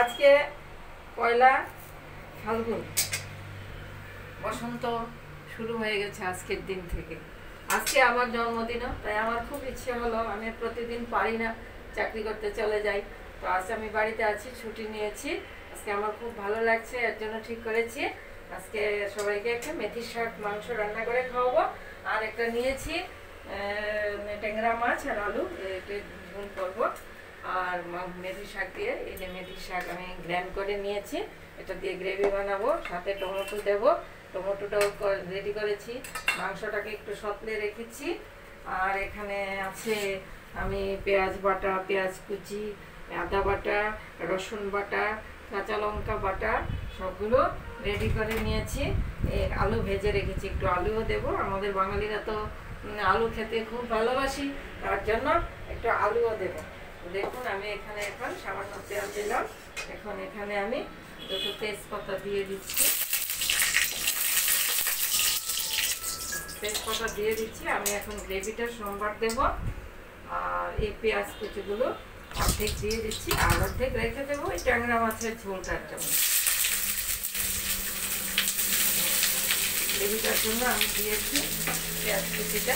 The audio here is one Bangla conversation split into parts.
আজকে পয়লা ফাল্গুন, বসন্ত শুরু হয়ে গেছে আজকের দিন থেকে। আজকে আমার জন্মদিনও, তাই আমার খুব ইচ্ছে হলো, আমি প্রতিদিন পারি না, চাকরি করতে চলে যাই, তো আজ আমি বাড়িতে আছি, ছুটি নিয়েছি। আজকে আমার খুব ভালো লাগছে, এর জন্য ঠিক করেছি আজকে সবাইকে একটা মেথির শাক মাংস রান্না করে খাওয়াবো। আর একটা নিয়েছি ট্যাংরা মাছ আর আলু, এটা ঝোল করবো। আর মেথি শাক দিয়ে, এই যে মেথি শাক আমি গ্রাইন্ড করে নিয়েছি, এটা দিয়ে গ্রেভি বানাবো, সাথে টমেটো দেবো, টমেটোটাও রেডি করেছি। মাংসটাকে একটু সতলে রেখেছি। আর এখানে আছে আমি পেঁয়াজ বাটা, পেঁয়াজ কুচি, আদা বাটা, রসুন বাটা, কাঁচা লঙ্কা বাটা সবগুলো রেডি করে নিয়েছি। আলু ভেজে রেখেছি, একটু আলুও দেবো, আমাদের বাঙালিরা তো আলু খেতে খুব ভালোবাসি, তার জন্য একটু আলুও দেবো। দেখুন আমি এখানে এখন সামান্য তেল দিলাম, এখন এখানে আমি দুটো তেজপাতা দিয়ে দিচ্ছি, তেজপাতা দিয়ে দিচ্ছি। আমি এখন গ্রেভিটা সোমবার দেবো। আর এই পেঁয়াজ কুচিগুলো অর্ধেক দিয়ে দিচ্ছি, আর অর্ধেক রেখে দেবো এই ট্যাংরা মাছের ঝোলটার জন্য। গ্রেভিটার জন্য আমি দিয়েছি পেঁয়াজ কুচিটা,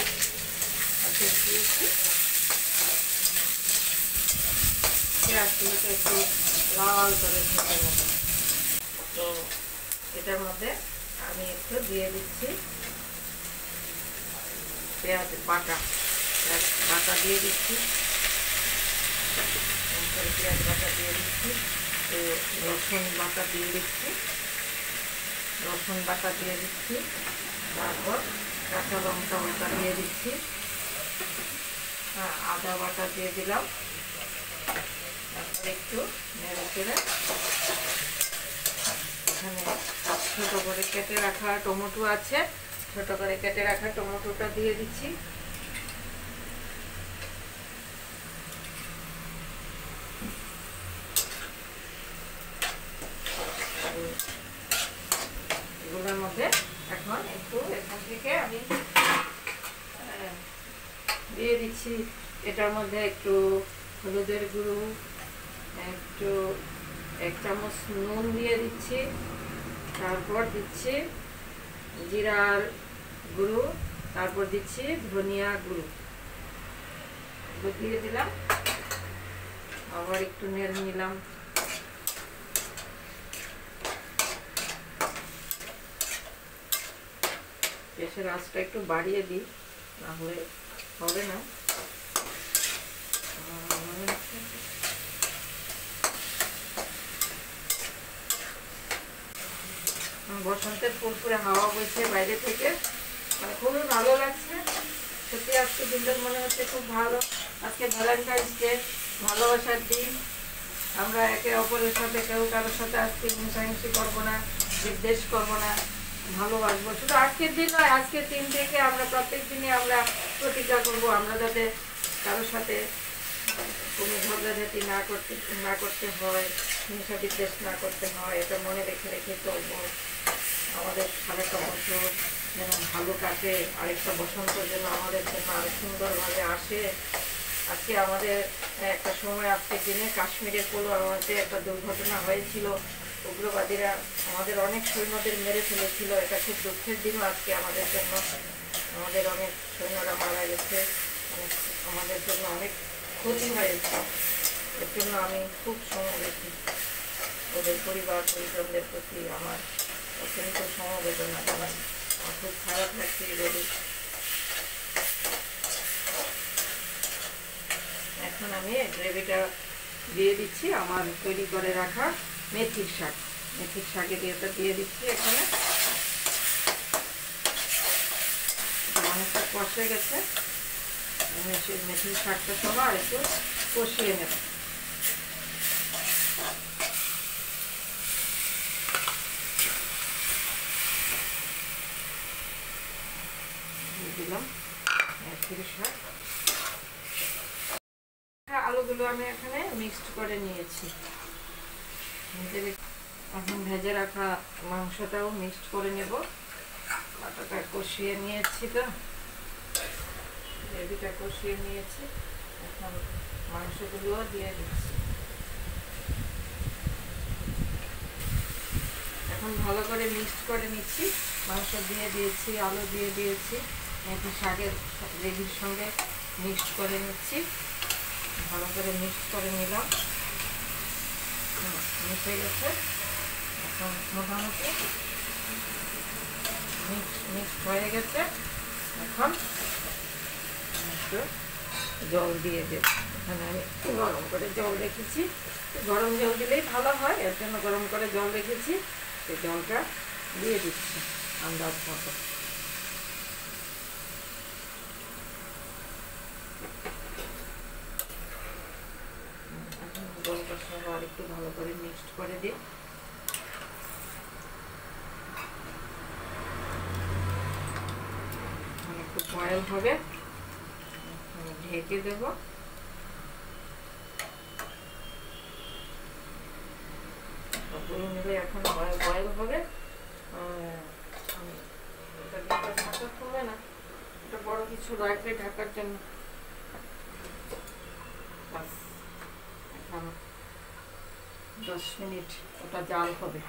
অর্ধেক দিয়েছি। পেঁয়াজগুলোকে একটু লাল করে ভেজে নেব। তো এটার মধ্যে আমি একটু দিয়ে দিচ্ছি পেঁয়াজ বাটা, দিয়ে দিচ্ছি, পেঁয়াজ বাটা দিয়ে দিচ্ছি, রসুন বাটা দিয়ে দিচ্ছি, তারপর কাঁচা লঙ্কা বাটা দিয়ে দিচ্ছি, আদা বাটা দিয়ে দিলাম। তারপর একটু নেড়ে চেড়ে এখানে ছোটো করে কেটে রাখা টমেটো আছে, ছোটো করে কেটে রাখা টমেটোটা দিয়ে দিচ্ছি। এগুলোর মধ্যে এখন একটু এখান থেকে আমি দিয়ে দিচ্ছি, এটার মধ্যে একটু হলুদের গুঁড়ো, একটু 1 চামচ নুন দিয়ে দিচ্ছি, তারপর দিচ্ছি জিরার গুঁড়ো, তারপর দিচ্ছি ধনিয়া গুঁড়ো, দিয়ে দিলাম। আবার একটু নেড়ে নিলাম। গ্যাসের আঁচটা একটু বাড়িয়ে দিই, না হলে হবে না। বসন্তের ফুরফুরে হাওয়া বইছে বাইরে থেকে, মানে খুবই ভালো লাগছে সত্যি। আজকে দিনটা মনে হচ্ছে খুব ভালো। আজকে ভ্যালেন্টাইন্স ডে, ভালোবাসার দিন। আমরা একে অপরের সাথে কেউ কারোর সাথে আজকে হিংসাহিংসি করবো না, বিদ্বেষ করবো না, ভালোবাসবো। শুধু আজকের দিন নয়, আজকের দিন থেকে আমরা প্রত্যেক দিনই আমরা প্রতিজ্ঞা করবো, আমরা যাতে কারোর সাথে কোনো ঝগড়াঝাটি না করতে হয়, হিংসা বিদ্বেষ না করতে হয়, এটা মনে রেখে রেখে চলবো। আমাদের সারাটা বছর যেন ভালো কাটে, আরেকটা বসন্ত যেন আমাদের জন্য আরো সুন্দরভাবে আসে। আজকে আমাদের একটা সময়, আজকের দিনে কাশ্মীরের পুলওয়ামাতে একটা দুর্ঘটনা হয়েছিল, উগ্রবাদীরা আমাদের অনেক সৈন্যদের মেরে ফেলেছিল। এটা খুব দুঃখের দিনও আজকে আমাদের জন্য, আমাদের অনেক সৈন্যরা মারা গেছে, আমাদের জন্য অনেক ক্ষতি হয়েছে। এর জন্য আমি খুব সমবেদী, ওদের পরিবার পরিজনদের প্রতি আমার অত্যন্ত সমবেদনা জানাই। আমার খুব খারাপ লাগছে এগুলো। এখন আমি গ্রেভিটা দিয়ে দিচ্ছি আমার তৈরি করে রাখা মেথির শাকের এটা দিয়ে দিচ্ছি। এখানে অনেকটা কষে গেছে, আমি সেই মেথির শাকটা সহ আর একটু কষিয়ে নেব। দিলাম মেথির শাক, আলুগুলো আমি এখানে মিক্সড করে নিয়েছি। এখন ভেজে রাখা মাংসটাও মিক্সড করে নেব। আটাটা কষিয়ে নিয়েছি, তো গ্রেভিটা কষিয়ে নিয়েছি, এখন মাংসগুলোও দিয়ে দিচ্ছি। এখন ভালো করে মিক্সড করে নিচ্ছি। মাংস দিয়ে দিয়েছি, আলু দিয়ে দিয়েছি, একটু শাকের গ্রেভির সঙ্গে মিক্সড করে নিচ্ছি। ভালো করে মিক্সড করে নিলাম, মিশে গেছে। এখন মোটামুটি মিক্সড হয়ে গেছে। এখন একটু জল দিয়ে দেব। এখানে আমি গরম করে জল রেখেছি, গরম জল দিলেই ভালো হয়, এর জন্য গরম করে জল রেখেছি। সেই জলটা দিয়ে দিচ্ছি আন্দাজ মতো। জলটার সঙ্গে আর একটু ভালো করে মিক্সড করে দিই। একটু বয়েল হবে, ঢেকে দেব। মিলে এখন বয়েল হবে। হবে না, এটা বড় কিছু রাখবে ঢাকার জন্য। 10 মিনিট ওটা জাল হবে।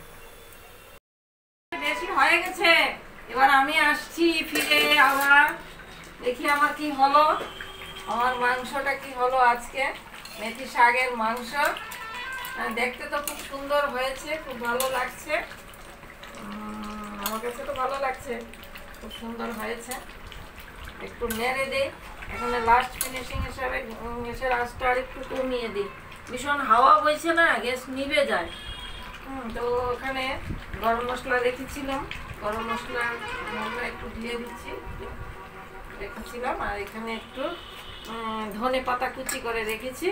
বেশি হয়ে গেছে, এবার আমি আসছি ফিরে। আবার দেখি আমার কি হলো, আমার মাংসটা কি হলো আজকে। মেথি শাকের মাংস দেখতে তো খুব সুন্দর হয়েছে, খুব ভালো লাগছে। আমার কাছে তো ভালো লাগছে, খুব সুন্দর হয়েছে। একটু নেড়ে দিই। এখানে লাস্ট ফিনিশিং হিসাবে গ্যাসের আঁচটা আর একটু কমিয়ে দিই। ভীষণ হাওয়া বইছে না, গ্যাস নিভে যায়। তো ওখানে গরম মশলা রেখেছিলাম, গরম মশলা একটু দিয়ে দিচ্ছি, রেখেছিলাম। আর এখানে একটু ধনে পাতা কুচি করে রেখেছি,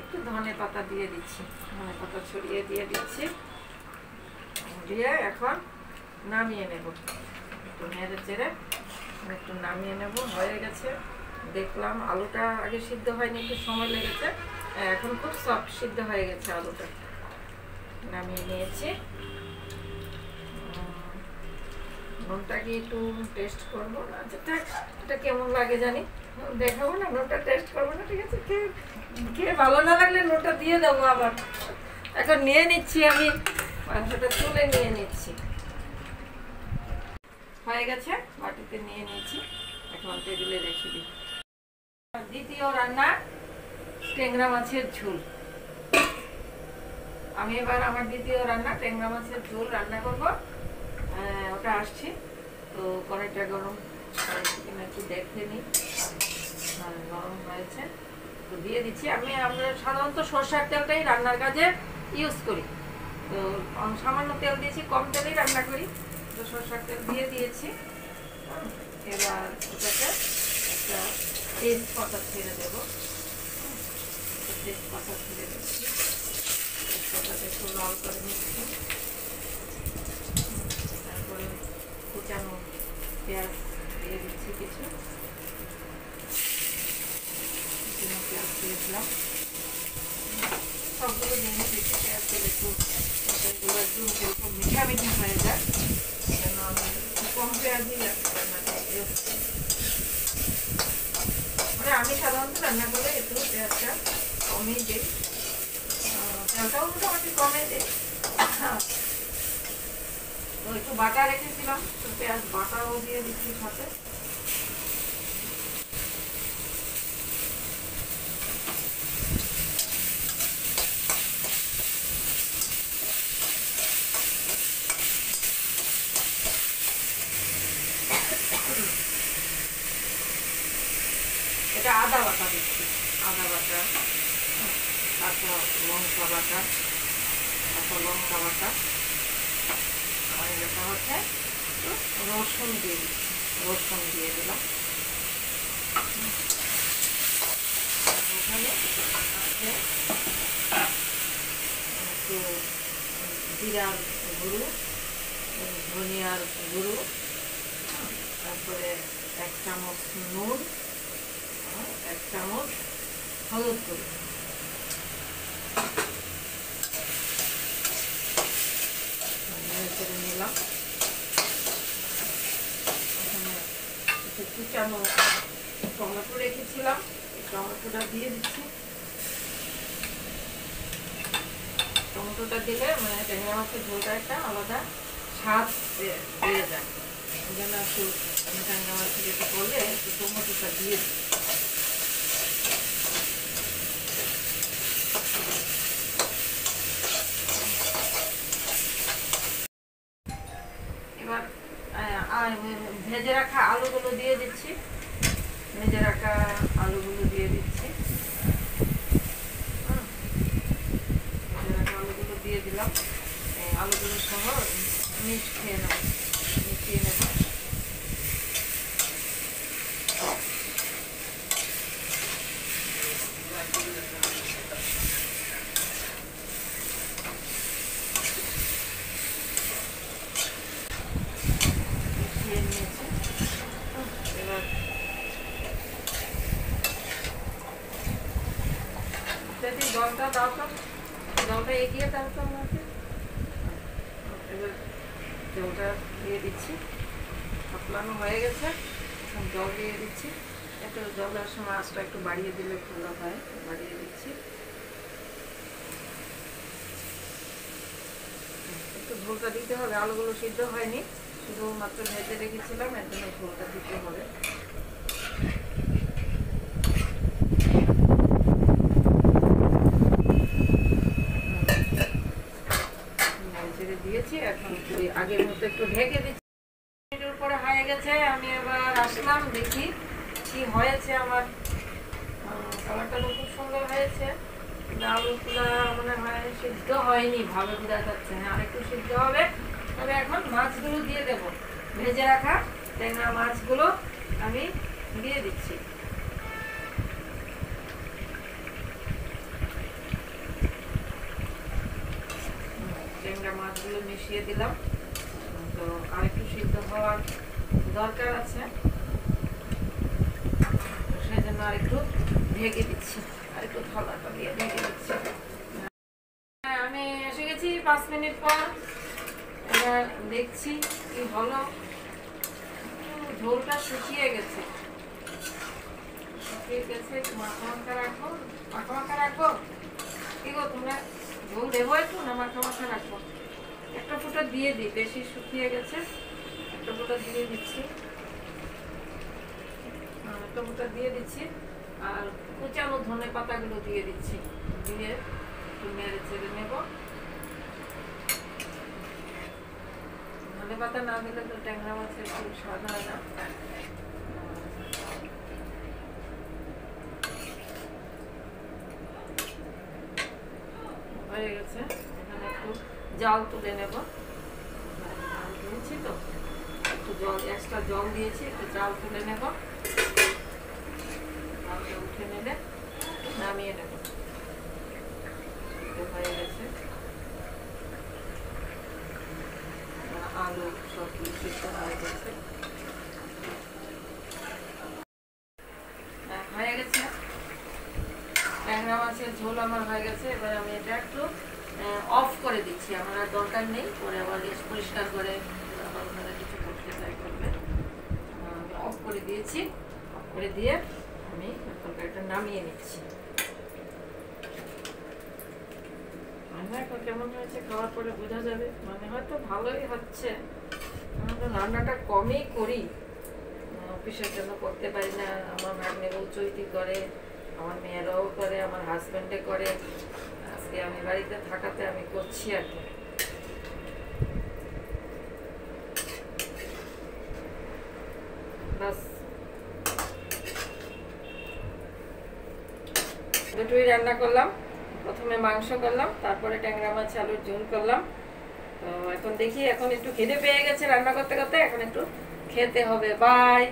একটু ধনে পাতা দিয়ে দিচ্ছি, ধনে পাতা ছড়িয়ে দিয়ে দিচ্ছি। দিয়ে এখন নামিয়ে নেব, একটু নেড়ে চেড়ে একটু নামিয়ে নেব। হয়ে গেছে, দেখলাম আলুটা আগে সিদ্ধ হয়নি, একটু সময় লেগেছে। এখন খুব সফট সিদ্ধ হয়ে গেছে আলুটা। নামিয়ে নিয়েছি। নুনটা কি একটু টেস্ট করবো না, এটা কেমন লাগে জানি, দেখাবো না, নুনটা টেস্ট করবো না, ঠিক আছে? খেয়ে ভালো না লাগলে নুনটা দিয়ে দেবো আবার। এখন নিয়ে নিচ্ছি আমি, মাংসটা তুলে নিয়ে নিচ্ছি। হয়ে গেছে, বাটিতে নিয়ে নিয়েছি, এখন টেবিলে রেখে দিই। দ্বিতীয় রান্না, ট্যাংরা মাছের ঝোল। আমি এবার আমার দ্বিতীয় রান্না ট্যাংরা মাছের ঝোল রান্না করব। ওটা আসছি, তো কড়াইটা গরম কিনা একটু দেখে নিই। গরম হয়েছে, তো দিয়ে দিচ্ছি। আমরা সাধারণত সরষের তেলটাই রান্নার কাজে ইউজ করি, তো সামান্য তেল দিয়েছি, কম তেলেই রান্না করি। তো সরষের তেল দিয়ে দিয়েছি। এবার ওটাকে একটা তেজপাতা ছেড়ে দেবো, তেজপাতা ছেড়ে দিচ্ছি। তেজপাতাটা একটু লাল করে নিচ্ছি। তারপরে কুচানো পেঁয়াজ দিয়ে দিচ্ছি, কিছু পেঁয়াজ দিয়ে দিলাম। সবগুলো জিনিস দিচ্ছি, পেঁয়াজ দিলে একটু এগুলো একটু মিঠা মিঠা হয়ে যায়, যেন আমি কম পেঁয়াজই মানে আমি সাধারণত রান্না করলে একটু পেঁয়াজটা কমই দিই, তেলটাও মোটামুটি কমে দিই। তো একটু বাটা রেখেছিলাম, তো পেঁয়াজ বাটাও দিয়ে দিচ্ছি সাথে। এটা আদা বাটা দিচ্ছি, আদা বাটা, কাঁচা লঙ্কা বাটা, আর এটা হচ্ছে রসুন দিয়ে দিচ্ছি, রসুন দিয়ে দিলাম। ওখানে আছে একটু জিরার গুঁড়ো, ধনিয়ার গুঁড়ো, তারপরে 1 চামচ নুন, 1 চামচ হলুদ গুঁড়ো। করে নিলাম। এখানে একটু কুচানো টমেটো রেখেছিলাম, টমেটোটা দিয়ে দিচ্ছি। টমেটোটা দিলে মানে ট্যাংরা মাছের ঝোলটা একটা আলাদা স্বাদ বেড়ে যায়। ওই জন্য একটু ট্যাংরা মাছ থেকে একটু করলে একটু টমেটোটা দিয়ে দিই। এবার ভেজে রাখা আলুগুলো দিয়ে দিচ্ছি। ভেজে রাখা আলুগুলো দিয়ে দিচ্ছি। ভেজে রাখা আলুগুলো দিয়ে দিলাম। আলুগুলো সহ মিশিয়ে নেব। মিশিয়ে নেব। জলটা দাও তো, জলটা এগিয়ে দাও তো আমাকে। এবার জলটা দিয়ে দিচ্ছি। পাতলানো হয়ে গেছে, জল দিয়ে দিচ্ছি। একটু জল দেওয়ার সময় আঁচটা একটু বাড়িয়ে দিলে ভালো হয়, বাড়িয়ে দিচ্ছি। একটু ঝোলটা দিতে হবে, আলুগুলো সিদ্ধ হয়নি, শুধুমাত্র ভেজে রেখেছিলাম, এর জন্য ঝোলটা দিতে হবে। দিয়েছি, এখন আগের মতো একটু ঢেকে দিচ্ছি। মিনিটের উপরে হয়ে গেছে, আমি এবার আসলাম, দেখি কি হয়েছে। আমার কালারটা খুব সুন্দর হয়েছে। আলুগুলা মনে হয় সিদ্ধ হয়নি, ভালো বোঝা যাচ্ছে। হ্যাঁ, আরেকটু সিদ্ধ হবে। তবে এখন মাছগুলো দিয়ে দেবো। ভেজে রাখা ট্যাংরা মাছগুলো আমি দিয়ে দিচ্ছি। ট্যাংরা মাছগুলো মিশিয়ে দিলাম। তো আরেকটু সিদ্ধ হওয়ার দরকার আছে, সেই জন্য আরেকটু ঢেকে দিচ্ছি। আরেকটু থালাটা দিয়ে ঢেকে দিচ্ছি। আমি এসে গেছি 5 মিনিট পর। এবার দেখছি কি হলো। ঝোলটা শুকিয়ে গেছে, শুকিয়ে গেছে। একটু মাখা মাখা রাখো, মাখা মাখা রাখো। কি গো, তোমরা ঝোল দেবো একটু না মাখা মাখা রাখবো? একটা ফোঁটা দিয়ে দিই, বেশি শুকিয়ে গেছে। একটা ফোঁটা দিয়ে দিচ্ছি, একটা ফোঁটা দিয়ে দিচ্ছি। আর কুচানো ধনে পাতাগুলো দিয়ে দিচ্ছি। দিয়ে একটু নেড়ে চেড়ে নেব। ধনে পাতা না দিলে তো ট্যাংরা মাছের খুব স্বাদ হয় না। হয়ে গেছে, এখানে একটু জাল তুলে নেব। দিয়েছি তো, একটু জল, এক্সট্রা জল দিয়েছি, একটু জাল তুলে নেব। জালটা উঠে নেবে, নামিয়ে নেব। হয়ে গেছে, আলু সব সিদ্ধ হয়ে গেছে। হয়ে গেছে, ট্যাংরা মাছের ঝোল আমার হয়ে গেছে। এবার আমি এটা একটু অফ করে দিচ্ছি। আমার আর দরকার নেই, পরে আবার পরিষ্কার করে আবার ওখানে কিছু করতে চাই করবে। অফ করে দিয়েছি। অফ করে দিয়ে আমি তরকারিটা নামিয়ে নিচ্ছি। কেমন হয়েছে খাওয়ার পরে বোঝা যাবে। মানে হয়তো ভালোই হচ্ছে। আমি তো রান্নাটা কমই করি, অফিসের জন্য করতে পারি না। আমার ভাগ্নেরাও চৈতি করে, আমার মেয়েরাও করে, আমার হাজব্যান্ডে করে। আজকে আমি বাড়িতে থাকাতে আমি করছি আর কি। বাস দুটোই রান্না করলাম। প্রথমে মাংস করলাম, তারপরে ট্যাংরা মাছ আলুর ঝোল করলাম। তো এখন দেখি, এখন একটু খিদে পেয়ে গেছে রান্না করতে করতে, এখন একটু খেতে হবে। বাই।